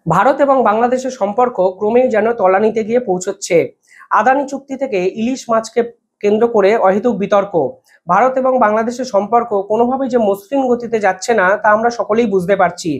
ভারত এবং বাংলাদেশের সম্পর্ক ক্রমেই যেন তলানিতে গিয়ে পৌঁছচ্ছে। আদানি চুক্তি থেকে ইলিশ মাছকে কেন্দ্র করে অহেতুক বিতর্ক। ভারত এবং বাংলাদেশের সম্পর্ক কোনোভাবেই যে মসৃণ গতিতে যাচ্ছে না তা আমরা সকলেই বুঝতে পারছি।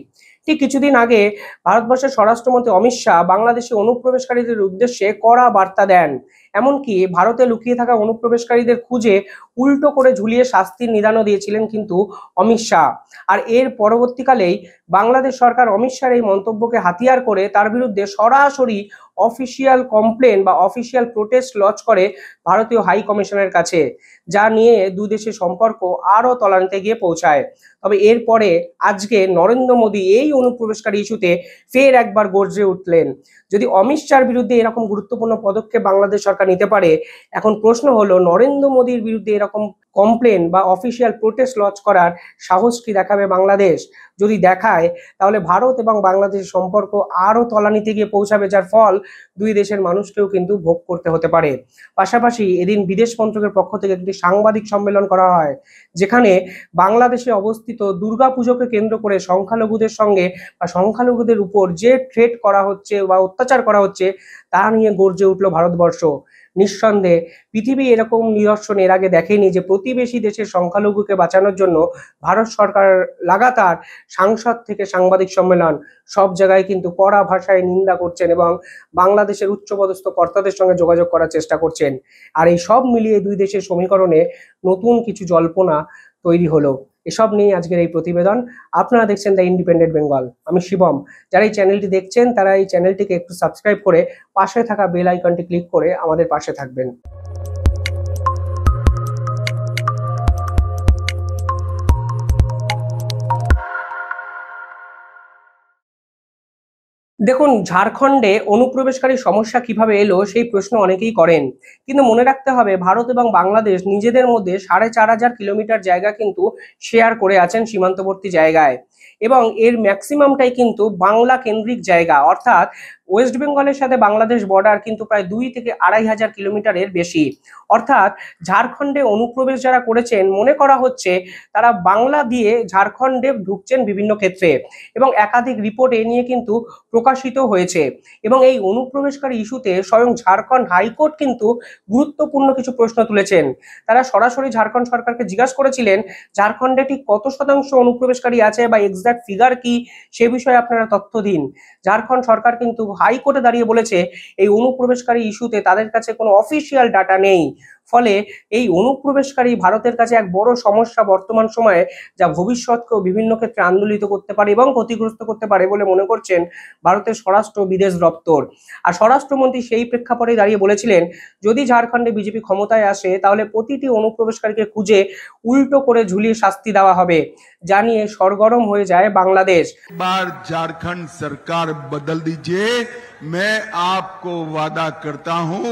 ঠিক কিছুদিন আগে ভারতবর্ষের স্বরাষ্ট্রমন্ত্রী অমিত শাহ বাংলাদেশে অনুপ্রবেশকারীদের উদ্দেশ্যে কড়া বার্তা দেন। এমনকি ভারতে লুকিয়ে থাকা অনুপ্রবেশকারীদের খুঁজে উল্টো করে ঝুলিয়ে শাস্তির নিদানও দিয়েছিলেন কিন্তু অমিত শাহ। আর এর পরবর্তীকালেই বাংলাদেশ সরকার অমিত শাহের এই মন্তব্যকে হাতিয়ার করে তার বিরুদ্ধে সরাসরি অফিসিয়াল কমপ্লেন বা অফিসিয়াল প্রোটেস্ট লঞ্চ করে ভারতীয় হাই কমিশনের কাছে, যা নিয়ে দুই দেশের সম্পর্ক আরও তলানিতে গিয়ে পৌঁছায়। তবে এরপরে আজকে নরেন্দ্র মোদী এই অনুপ্রবেশকারী ইস্যুতে ফের একবার গর্জে উঠলেন। যদি অমিত শাহর বিরুদ্ধে এরকম গুরুত্বপূর্ণ পদক্ষেপ বাংলাদেশ সরকার নিতে পারে, এখন প্রশ্ন হলো নরেন্দ্র মোদীর বিরুদ্ধে এরকম কমপ্লেন বা অফিসিয়াল প্রোটেস্ট লঞ্চ করার সাহস কি দেখাবে বাংলাদেশ? যদি দেখায় তাহলে ভারত এবং বাংলাদেশের সম্পর্ক আরও তলানিতে গিয়ে পৌঁছাবে, যার ফল দুই দেশের মানুষকেও কিন্তু ভোগ করতে হতে পারে। পাশাপাশি এদিন বিদেশ মন্ত্রকের পক্ষ থেকে একটি সাংবাদিক সম্মেলন করা হয়, যেখানে বাংলাদেশে অবস্থিত দুর্গাপুজোকে কেন্দ্র করে সংখ্যালঘুদের সঙ্গে বা সংখ্যালঘুদের উপর যে থ্রেট করা হচ্ছে বা অত্যাচার করা হচ্ছে তা নিয়ে গর্জে উঠল ভারতবর্ষ। নিঃসন্দেহে পৃথিবী এরকম নিদর্শন এর আগে দেখেনি যে প্রতিবেশী দেশের সংখ্যালঘুকে বাঁচানোর জন্য ভারত সরকার লাগাতার সাংসদ থেকে সাংবাদিক সম্মেলন সব জায়গায় কিন্তু কড়া ভাষায় নিন্দা করছেন এবং বাংলাদেশের উচ্চপদস্থ কর্তাদের সঙ্গে যোগাযোগ করার চেষ্টা করছেন। আর এই সব মিলিয়ে দুই দেশের সমীকরণে নতুন কিছু জল্পনা তৈরি হলো। এসব নিয়ে আজকের এই প্রতিবেদন। আপনারা দেখছেন দ্য ইন্ডিপেন্ডেন্ট বেঙ্গল, আমি শিবম। যারা এই চ্যানেলটি দেখছেন তারা এই চ্যানেলটিকে একটু সাবস্ক্রাইব করে পাশে থাকা বেল আইকনটি ক্লিক করে আমাদের পাশে থাকবেন। দেখুন, ঝাড়খণ্ডে অনুপ্রবেশকারী সমস্যা কিভাবে এলো সেই প্রশ্ন অনেকেই করেন, কিন্তু মনে রাখতে হবে ভারত এবং বাংলাদেশ নিজেদের মধ্যে 4,500 কিলোমিটার জায়গা কিন্তু শেয়ার করে আছেন সীমান্তবর্তী জায়গায়, এবং এর ম্যাক্সিমামটাই কিন্তু বাংলা কেন্দ্রিক জায়গা। অর্থাৎ ওয়েস্ট বেঙ্গলের সাথে বাংলাদেশ বর্ডার কিন্তু প্রায় 2 থেকে 2,500 কিলোমিটারের বেশি। অর্থাৎ ঝাড়খণ্ডে অনুপ্রবেশ যারা করেছেন মনে করা হচ্ছে তারা বাংলা দিয়ে ঝাড়খণ্ডে ঢুকছেন বিভিন্ন ক্ষেত্রে, এবং একাধিক রিপোর্ট এ নিয়ে কিন্তু প্রকাশিত হয়েছে। এবং এই অনুপ্রবেশকারী ইস্যুতে স্বয়ং ঝাড়খণ্ড হাইকোর্ট কিন্তু গুরুত্বপূর্ণ কিছু প্রশ্ন তুলেছেন। তারা সরাসরি ঝাড়খণ্ড সরকারকে জিজ্ঞাসা করেছিলেন ঝাড়খণ্ডে ঠিক কত শতাংশ অনুপ্রবেশকারী আছে বা এক্সাক্ট ফিগার কি, সে বিষয়ে আপনারা তথ্য দিন। ঝাড়খণ্ড সরকার কিন্তু হাইকোর্টে দাঁড়িয়ে বলেছে এই অনুপ্রবেশকারী ইস্যুতে তাদের কাছে কোনো অফিসিয়াল ডাটা নেই। ফলে এই অনুপ্রবেশকারী ভারতের কাছে এক বড় সমস্যা বর্তমান সময়ে, যা ভবিষ্যৎকেও বিভিন্ন ক্ষেত্রে আন্দোলিত করতে পারে এবং ক্ষতিগ্রস্ত করতে পারে বলে মনে করছেন ভারতের স্বরাষ্ট্র বিদেশ দপ্তর। আর স্বরাষ্ট্রমন্ত্রী সেই প্রেক্ষাপটে দাঁড়িয়ে বলেছিলেন যদি ঝাড়খণ্ডে বিজেপি ক্ষমতায় আসে তাহলে প্রতিটি অনুপ্রবেশকারীকে খুঁজে উল্টো করে ঝুলিয়ে শাস্তি দেওয়া হবে, যা নিয়ে সরগরম হয়ে যায় বাংলাদেশ। बार झारखंड सरकार बदल दीजिए, मैं आपको वादा करता हूं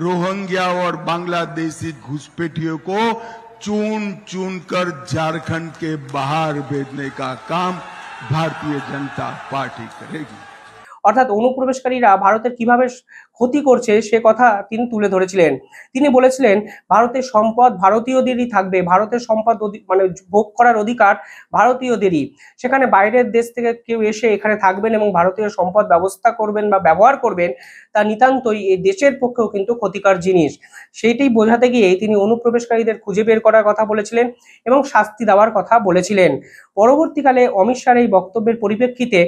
रोहिंग्या और बांग्लादेशी घुसपैठियों को चुन चुन कर झारखंड के बाहर भेजने का काम भारतीय जनता पार्टी करेगी। অর্থাৎ অনুপ্রবেশকারীরা ভারতের কিভাবে ক্ষতি করছে সে কথা তিনি তুলে ধরেছিলেন। তিনি বলেছিলেন ভারতের সম্পদ ভারতীয়দেরই থাকবে, ভারতের সম্পদ মানে ভোগ করার অধিকার ভারতীয়দেরই। সেখানে বাইরের দেশ থেকে কেউ এসে এখানে থাকবেন এবং ভারতীয় সম্পদ ব্যবস্থা করবেন বা ব্যবহার করবেন, তা নিতান্তই এই দেশের পক্ষেও কিন্তু ক্ষতিকর জিনিস। সেইটাই বোঝাতে গিয়ে তিনি অনুপ্রবেশকারীদের খুঁজে বের করার কথা বলেছিলেন এবং শাস্তি দেওয়ার কথা বলেছিলেন। পরবর্তীকালে অমিত শাহর এই বক্তব্যের পরিপ্রেক্ষিতে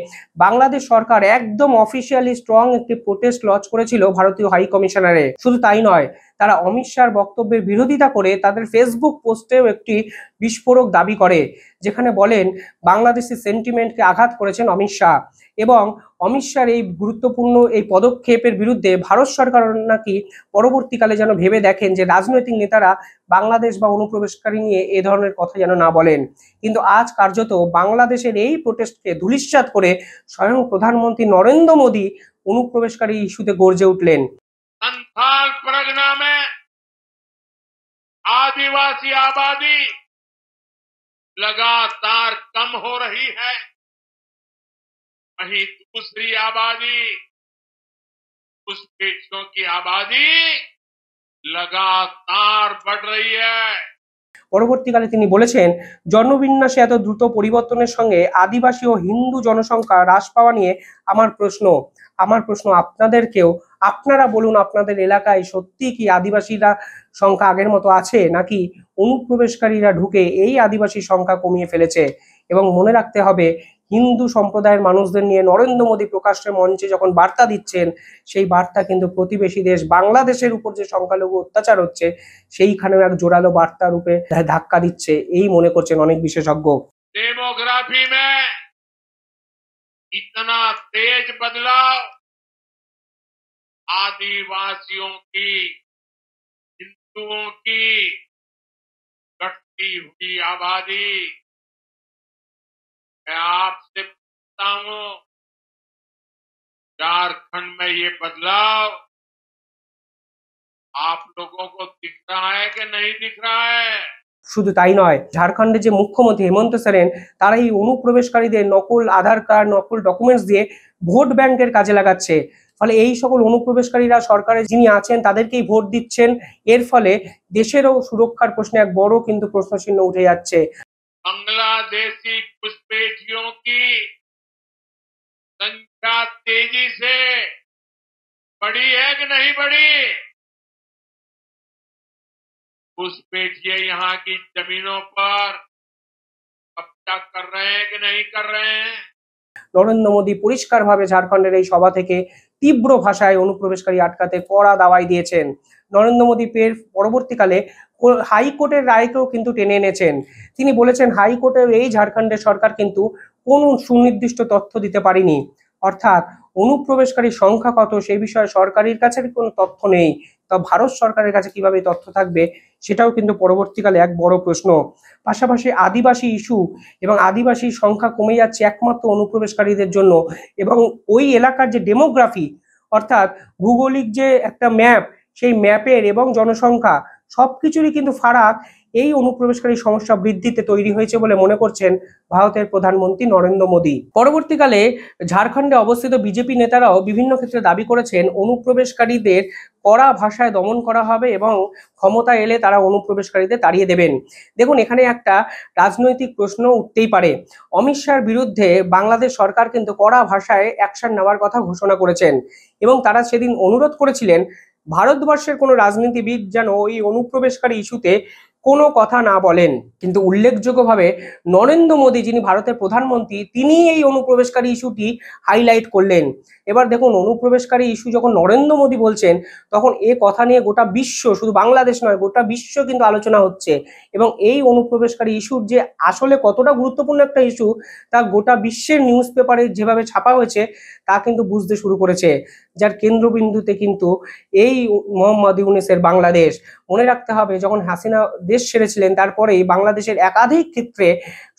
বাংলাদেশ সরকার একদম অফিসিয়ালি স্ট্রং একটি প্রোটেস্ট লঞ্চ করেছিল ভারতীয় হাই কমিশনারে। শুধু তাই নয়, তারা অমিত শাহর বক্তব্যের বিরোধিতা করে তাদের ফেসবুক পোস্টেও একটি বিস্ফোরক দাবি করে, যেখানে বলেন বাংলাদেশের সেন্টিমেন্টকে আঘাত করেছেন অমিত শাহ। এবং অমিত শাহর এই গুরুত্বপূর্ণ এই পদক্ষেপের বিরুদ্ধে ভারত সরকার নাকি পরবর্তীকালে যেন ভেবে দেখেন যে রাজনৈতিক নেতারা বাংলাদেশ বা অনুপ্রবেশকারী নিয়ে এ ধরনের কথা যেন না বলেন। কিন্তু আজ কার্যত বাংলাদেশের এই প্রোটেস্টকে ধূলিসাৎ করে স্বয়ং প্রধানমন্ত্রী নরেন্দ্র মোদী অনুপ্রবেশকারী ইস্যুতে গর্জে উঠলেন। संथाल परगना में आदिवासी आबादी लगातार कम हो रही है, वहीं दूसरी आबादी घुसपैठियों की आबादी लगातार बढ़ रही है। পরবর্তীকালে তিনি বলেছেন, জন্মবিন্যাসে এত দ্রুত পরিবর্তনের সঙ্গে আদিবাসী ও হিন্দু জনসংখ্যা হ্রাস পাওয়া নিয়ে আমার প্রশ্ন আপনাদেরকেও, আপনারা বলুন, আপনাদের এলাকায় সত্যি কি আদিবাসীরা সংখ্যা আগের মতো আছে, নাকি অনুপ্রবেশকারীরা ঢুকে এই আদিবাসী সংখ্যা কমিয়ে ফেলেছে? এবং মনে রাখতে হবে, হিন্দু সম্প্রদায়ের মানুষদের নিয়ে নরেন্দ্র মোদী প্রকাশ্যে মঞ্চে যখন বার্তা দিচ্ছেন, সেই বার্তা কিন্তু প্রতিবেশী দেশ বাংলাদেশের উপর যে সংখ্যালঘু অত্যাচার হচ্ছে সেইখানেও এক জোরালো বার্তা রূপে ধাক্কা দিচ্ছে, এই মনে করছেন অনেক বিশেষজ্ঞ। डेमोग्राफी में इतना तेज बदलाव आदिवासियों की, हिंदुओं की घटती हुई आबादी, मैं आपसे पूछता हूं, झारखंड में ये बदलाव आप लोगों को दिख रहा है कि नहीं दिख रहा है? শুধু তাই নয়, ঝাড়খণ্ডের যে মুখ্যমন্ত্রী হেমন্ত সোরেন, তারা এই অনুপ্রবেশকারীদের নকল আধার কার্ড, নকল ডকুমেন্টস দিয়ে ভোট ব্যাংকের কাজে লাগাচ্ছে। ফলে এই সকল অনুপ্রবেশকারীরা সরকারে যিনি আছেন তাদেরকেই ভোট দিচ্ছেন। এর ফলে দেশেরও সুরক্ষার প্রশ্নে এক বড় কিন্তু প্রশ্নচিহ্ন উঠে যাচ্ছে। बांग्लादेशी घुसपैठियों की संख्या तेजी से बढ़ी है कि नहीं बढ़ी? घुसपैठिए यहाँ की जमीनों पर कब्जा कर रहे हैं कि नहीं कर रहे हैं? নরেন্দ্র মোদী পরিষ্কারভাবে ঝাড়খণ্ডের এই সভা থেকে তীব্র ভাষায় অনুপ্রবেশকারী আটকাতে কড়া দাওয়াই দিয়েছেন। নরেন্দ্র মোদী পরবর্তীকালে হাইকোর্টের রায়কেও কিন্তু টেনে এনেছেন। তিনি বলেছেন, হাইকোর্টের এই ঝাড়খণ্ডের সরকার কিন্তু কোনো সুনির্দিষ্ট তথ্য দিতে পারেনি, অর্থাৎ অনুপ্রবেশকারী সংখ্যা কত সেই বিষয়ে সরকারের কাছে কোনো তথ্য নেই। তা ভারত সরকারের কাছে কিভাবে তথ্য থাকবে, সেটাও কিন্তু পরবর্তীকালে এক বড় প্রশ্ন। পাশাপাশি আদিবাসী ইস্যু এবং আদিবাসী সংখ্যা কমে যাচ্ছে একমাত্র অনুপ্রবেশকারীদের জন্য, এবং ওই এলাকার যে ডেমোগ্রাফি, অর্থাৎ ভৌগোলিক যে একটা ম্যাপ, সেই ম্যাপের এবং জনসংখ্যা সবকিছুরই কিন্তু ফারাক এই অনুপ্রবেশকারী সমস্যা বৃদ্ধিতে তৈরি হয়েছে বলে মনে করছেন ভারতের প্রধানমন্ত্রী নরেন্দ্র মোদী। পরবর্তীকালে ঝাড়খণ্ডে অবস্থিত বিজেপি নেতারাও বিভিন্ন ক্ষেত্রে দাবি করেছেন অনুপ্রবেশকারীদের কড়া ভাষায় দমন করা হবে এবং ক্ষমতা এলে তারা অনুপ্রবেশকারীদের তাড়িয়ে দেবেন। দেখুন, এখানে একটা রাজনৈতিক প্রশ্ন উঠতেই পারে। অমিত শাহর বিরুদ্ধে বাংলাদেশ সরকার কিন্তু কড়া ভাষায় অ্যাকশন নেওয়ার কথা ঘোষণা করেছেন এবং তারা সেদিন অনুরোধ করেছিলেন ভারতবর্ষের কোনো রাজনীতিবিদ যেন ওই অনুপ্রবেশকারী ইস্যুতে কোনো কথা না বলেন। কিন্তু উল্লেখযোগ্যভাবে নরেন্দ্র মোদী, যিনি ভারতের প্রধানমন্ত্রী, তিনি এই অনুপ্রবেশকারী ইস্যুটি হাইলাইট করলেন। এবার দেখুন, অনুপ্রবেশকারী ইস্যু যখন নরেন্দ্র মোদী বলছেন, তখন এ কথা নিয়ে গোটা বিশ্ব, শুধু বাংলাদেশ নয় গোটা বিশ্ব কিন্তু আলোচনা হচ্ছে, এবং এই অনুপ্রবেশকারী ইস্যুর যে আসলে কতটা গুরুত্বপূর্ণ একটা ইস্যু তা গোটা বিশ্বের নিউজ পেপারে যেভাবে ছাপা হয়েছে তা কিন্তু বুঝতে শুরু করেছে, যার কেন্দ্রবিন্দুতে কিন্তু এই মোহাম্মদ ইউনূসের বাংলাদেশ। মনে রাখতে হবে, যখন হাসিনা দেশ ছেড়েছিলেন তারপরেই বাংলাদেশের একাধিক ক্ষেত্রে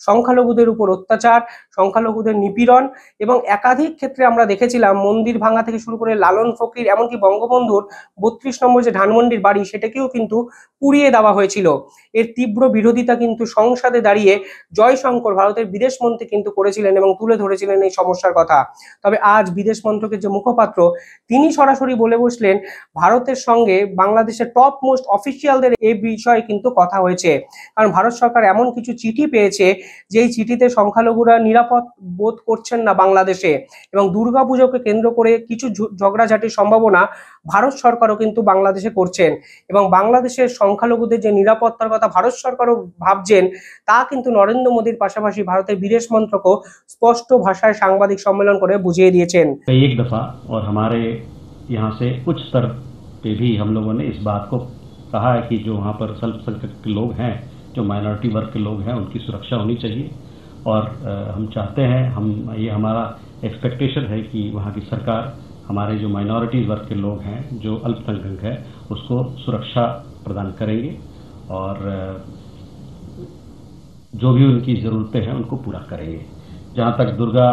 সংখ্যালঘুদের উপর অত্যাচার, সংখ্যালঘুদের নিপীড়ন, এবং একাধিক ক্ষেত্রে আমরা দেখেছিলাম মন্দির ভাঙা থেকে শুরু করে লালন ফকির, এমনকি বঙ্গবন্ধুর 32 নম্বর যে ধানমন্ডির বাড়ি সেটাকেও কিন্তু পুড়িয়ে দেওয়া হয়েছিল। এর তীব্র বিরোধিতা কিন্তু সংসদে দাঁড়িয়ে জয়শঙ্কর, ভারতের বিদেশ মন্ত্রী, কিন্তু করেছিলেন এবং তুলে ধরেছিলেন এই সমস্যার কথা। তবে আজ বিদেশ মন্ত্রকের যে মুখপাত্র, তিনি সরাসরি বলে বসলেন ভারতের সঙ্গে বাংলাদেশের টপ মোস্ট অফিসিয়ালদের এই বিষয়ে কিন্তু কথা হয়েছে, কারণ ভারত সরকার এমন কিছু চিঠি পেয়েছে যেই চিঠিতে সংখ্যালঘুরা নিরাপদ বোধ করছেন না বাংলাদেশে, এবং দুর্গাপুজোকে কেন্দ্র করে কিছু ঝগড়াঝাটির সম্ভাবনা ভারত সরকারও কিন্তু বাংলাদেশে করছেন, এবং বাংলাদেশের সংখ্যালঘুদের যে নিরাপত্তার কথা ভারত সরকারও ভাবছেন, তা কিন্তু নরেন্দ্র মোদীর পাশাপাশি ভারতের বিদেশ মন্ত্রকও স্পষ্ট ভাষায় সাংবাদিক সম্মেলন করে বুঝিয়ে দিয়েছেন। एक दफा और हमारे यहाँ से उच्च स्तर पे भी हम लोगों ने इस बात को कहा है कि जो वहाँ पर अल्पसंख्यक के लोग हैं, जो माइनॉरिटी वर्ग के लोग हैं, उनकी सुरक्षा होनी चाहिए, और हम चाहते हैं, ये हमारा एक्सपेक्टेशन है कि वहाँ की सरकार हमारे जो माइनॉरिटी वर्ग के लोग हैं, जो अल्पसंख्यक है, उसको सुरक्षा प्रदान करेंगे और जो भी उनकी ज़रूरतें हैं उनको पूरा करेंगे। जहाँ तक दुर्गा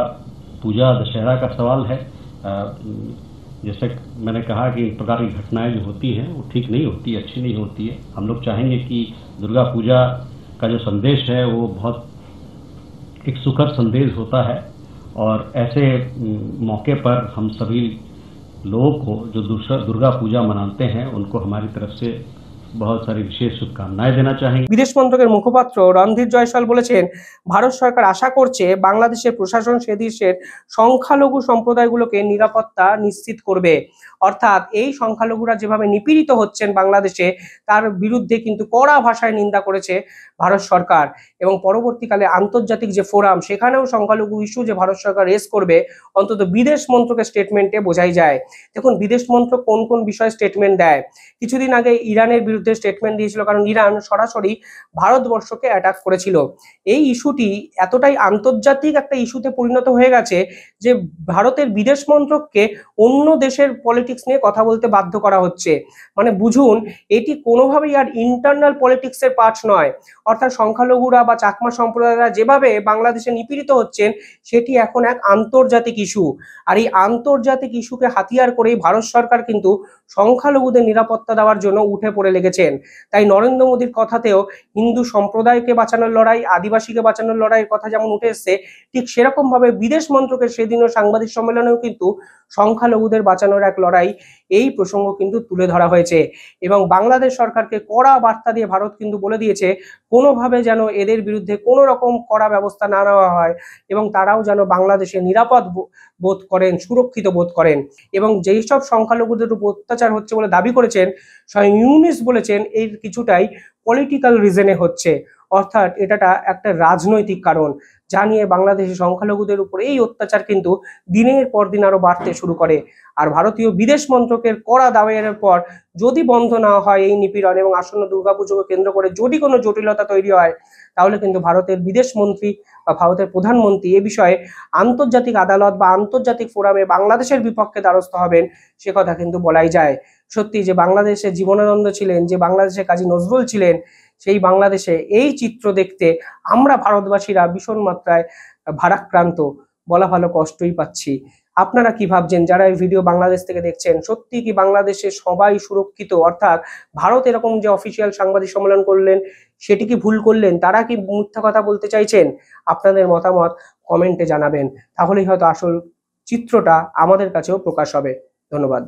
पूजा दशहरा का सवाल है, जैसे मैंने कहा कि एक प्रकार की घटनाएं जो होती हैं वो ठीक नहीं होती, अच्छी नहीं होती है। हम लोग चाहेंगे कि दुर्गा पूजा का जो संदेश है वो बहुत एक सुखद संदेश होता है, और ऐसे मौके पर हम सभी लोगों को जो दुर्गा पूजा मनाते हैं उनको हमारी तरफ से बहुत सारी विशेष शुभकामनाएं देना चाहेंगे। বিদেশ মন্ত্রকের মুখপাত্র রণধীর জয়সওয়াল বলেছেন, ভারত সরকার আশা করছে বাংলাদেশের প্রশাসন সে দেশের সংখ্যালঘু সম্প্রদায়গুলোকে নিরাপত্তা নিশ্চিত করবে। অর্থাৎ এই সংখ্যালঘুরা যেভাবে নিপীড়িত হচ্ছেন বাংলাদেশে, তার বিরুদ্ধে কিন্তু কড়া ভাষায় নিন্দা করেছে ভারত সরকার। এবং পরবর্তীকালে আন্তর্জাতিক যে ফোরাম, সেখানেও সংখ্যালঘু ইস্যু যে ভারত সরকার রেজ করবে, অন্তত বিদেশ মন্ত্রকের স্টেটমেন্টে বোঝাই যায়। দেখুন বিদেশ মন্ত্রক কোন কোন বিষয়ে স্টেটমেন্ট দেয়। কিছুদিন আগে ইরানের বিরুদ্ধে স্টেটমেন্ট দিয়েছিল, কারণ ইরান সরাসরি ভারতবর্ষকে অ্যাটাক করেছিল। এই ইস্যুটি এতটাই আন্তর্জাতিক একটা ইস্যুতে পরিণত হয়ে গেছে যে ভারতের বিদেশ মন্ত্রককে অন্য দেশের পলিটিক্স নিয়ে কথা বলতে বাধ্য করা হচ্ছে। মানে বুঝুন, এটি কোনোভাবেই আর ইন্টারনাল পলিটিক্সের পার্ট নয়। অর্থাৎ সংখ্যালঘুরা বা চাকমা সম্প্রদায়রা যেভাবে বাংলাদেশে নিপীড়িত হচ্ছেন, সেটি এখন এক আন্তর্জাতিক ইস্যু। আর এই আন্তর্জাতিক ইস্যুকে হাতিয়ার করেই ভারত সরকার কিন্তু সংখ্যালঘুদের নিরাপত্তা দেওয়ার জন্য উঠে পড়ে লেগেছেন। তাই নরেন্দ্র মোদীর কথাতেও হিন্দু সম্প্রদায়কে বাঁচানোর লড়াই, আদিবাসীকে বাঁচানোর লড়াইয়ের কথা যেমন উঠে এসছে, ঠিক সেরকম ভাবে বিদেশ মন্ত্রকের সেদিনও সাংবাদিক সম্মেলনেও কিন্তু সংখ্যালঘুদের বাঁচানোর এক লড়াই, এই প্রসঙ্গ কিন্তু তুলে ধরা হয়েছে। এবং বাংলাদেশ সরকারকে কড়া বার্তা দিয়ে ভারত কিন্তু বলে দিয়েছে, কোনোভাবে যেন এদের বিরুদ্ধে কোনো রকম কড়া ব্যবস্থা না নেওয়া হয় এবং তারাও যেন বাংলাদেশে নিরাপদ বোধ করেন, সুরক্ষিত বোধ করেন। এবং যেই সব সংখ্যালঘুদের উপর অত্যাচার হচ্ছে বলে দাবি করেছেন, স্বয়ং ইউনূস বলেছেন এর কিছুটাই পলিটিক্যাল রিজনে হচ্ছে। অর্থাৎ এটা একটা রাজনৈতিক কারণ, যা নিয়ে বাংলাদেশের সংখ্যালঘুদের উপর এই অত্যাচার কিন্তু দিনের পর দিন আরো বাড়তে শুরু করে। আর ভারতীয় বিদেশ মন্ত্রকের কড়া দাওয়াইয়ের পর যদি বন্ধ না হয় এই নিপীড়ন এবং আসন্ন দুর্গাপুজোকে কেন্দ্র করে যদি কোনো জটিলতা তৈরি হয়, তাহলে কিন্তু ভারতের বিদেশ মন্ত্রী বা ভারতের প্রধানমন্ত্রী এ বিষয়ে আন্তর্জাতিক আদালত বা আন্তর্জাতিক ফোরামে বাংলাদেশের বিপক্ষে দ্বারস্থ হবেন, সে কথা কিন্তু বলাই যায়। সত্যি যে বাংলাদেশে জীবনানন্দ ছিলেন, যে বাংলাদেশে কাজী নজরুল ছিলেন, সেই বাংলাদেশে এই চিত্র দেখতে আমরা ভারতবাসীরা ভীষণ মাত্রায় ভারাক্রান্ত, বলা ভালো কষ্টই পাচ্ছি। আপনারা কি ভাবছেন যারা এই ভিডিও বাংলাদেশ থেকে দেখছেন? সত্যি কি বাংলাদেশে সবাই সুরক্ষিত? অর্থাৎ ভারত এরকম যে অফিসিয়াল সাংবাদিক সম্মেলন করলেন, সেটি কি ভুল করলেন? তারা কি মিথ্যা কথা বলতে চাইছেন? আপনাদের মতামত কমেন্টে জানাবেন, তাহলেই হয়তো আসল চিত্রটা আমাদের কাছেও প্রকাশ হবে। ধন্যবাদ।